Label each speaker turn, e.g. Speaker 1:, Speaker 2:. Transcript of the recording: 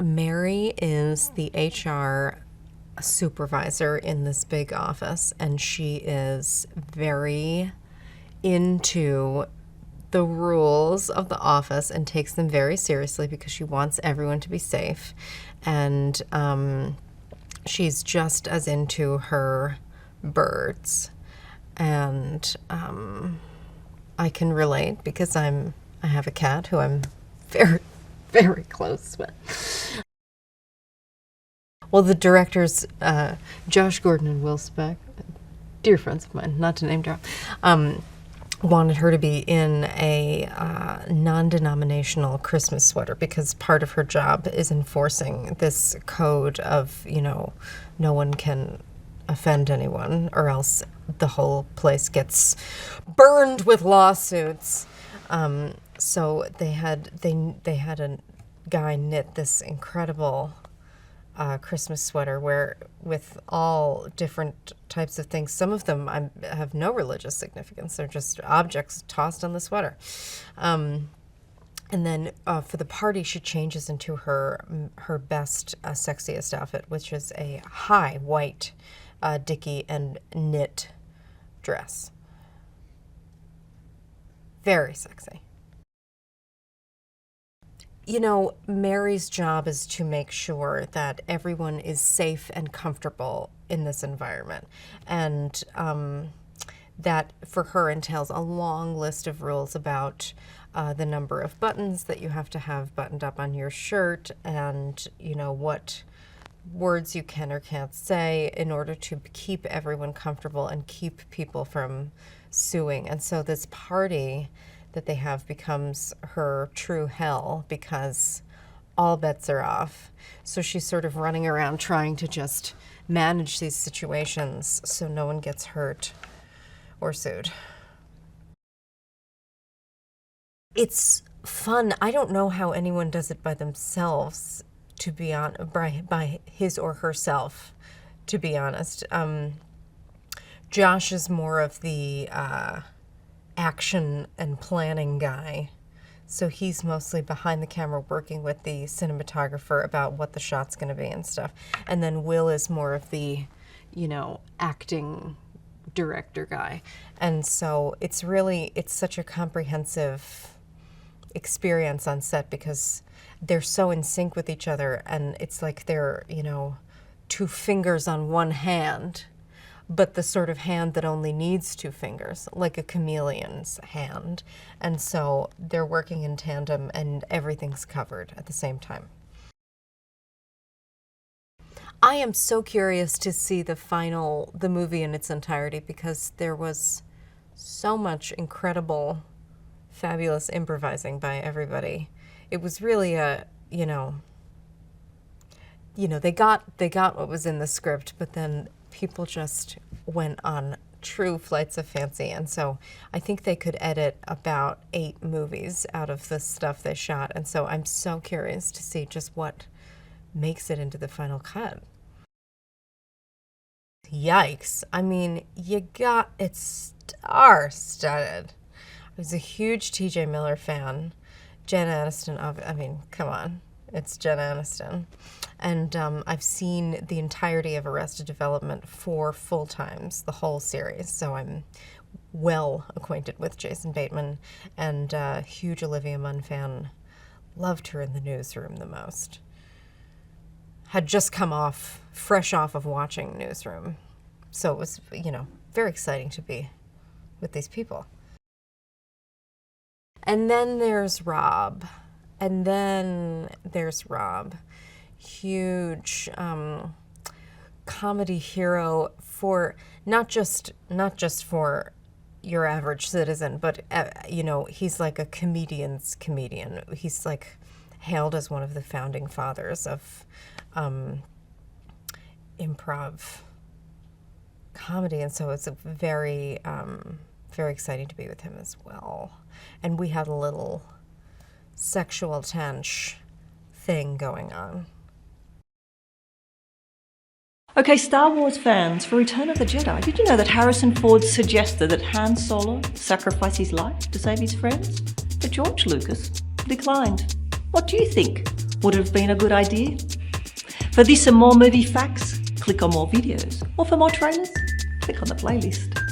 Speaker 1: Mary is the HR supervisor in this big office, and she is very into the rules of the office and takes them very seriously because she wants everyone to be safe. And she's just as into her birds. And I can relate because I have a cat who I'm very, very close with. Well, the directors, Josh Gordon and Will Speck, dear friends of mine, not to name drop, wanted her to be in a non-denominational Christmas sweater because part of her job is enforcing this code of, no one can offend anyone or else the whole place gets burned with lawsuits. So they had a guy knit this incredible Christmas sweater with all different types of things. Some of them have no religious significance. They're just objects tossed on the sweater. And then for the party, she changes into her best, sexiest outfit, which is a high white dicky and knit dress. Very sexy. Mary's job is to make sure that everyone is safe and comfortable in this environment. And that for her entails a long list of rules about the number of buttons that you have to have buttoned up on your shirt and, what words you can or can't say in order to keep everyone comfortable and keep people from suing. And so this party that they have becomes her true hell because all bets are off. So she's sort of running around trying to just manage these situations so no one gets hurt or sued. It's fun. I don't know how anyone does it by themselves, to be by his or herself, to be honest. Josh is more of the action and planning guy. So he's mostly behind the camera working with the cinematographer about what the shot's going to be and stuff. And then Will is more of the, acting director guy. And so it's such a comprehensive experience on set because they're so in sync with each other, and it's like they're, two fingers on one hand, but the sort of hand that only needs two fingers, like a chameleon's hand. And so they're working in tandem and everything's covered at the same time. I am so curious to see the movie in its entirety because there was so much incredible, fabulous improvising by everybody. It was really they got what was in the script, but then people just went on true flights of fancy. And so I think they could edit about 8 movies out of the stuff they shot. And so I'm so curious to see just what makes it into the final cut. Yikes. I mean, it's star-studded. I was a huge TJ Miller fan. Jen Aniston, come on. It's Jen Aniston. And I've seen the entirety of Arrested Development 4 full times, the whole series. So I'm well acquainted with Jason Bateman and huge Olivia Munn fan. Loved her in The Newsroom the most. Had just come fresh off of watching Newsroom. So it was, very exciting to be with these people. And then there's Rob. Huge comedy hero for not just for your average citizen, but he's like a comedian's comedian. He's like hailed as one of the founding fathers of improv comedy, and so it's a very very exciting to be with him as well. And we had a little sexual tension thing going on.
Speaker 2: Okay, Star Wars fans, for Return of the Jedi, did you know that Harrison Ford suggested that Han Solo sacrifice his life to save his friends? But George Lucas declined. What do you think? Would it have been a good idea? For this and more movie facts, click on more videos. Or for more trailers, click on the playlist.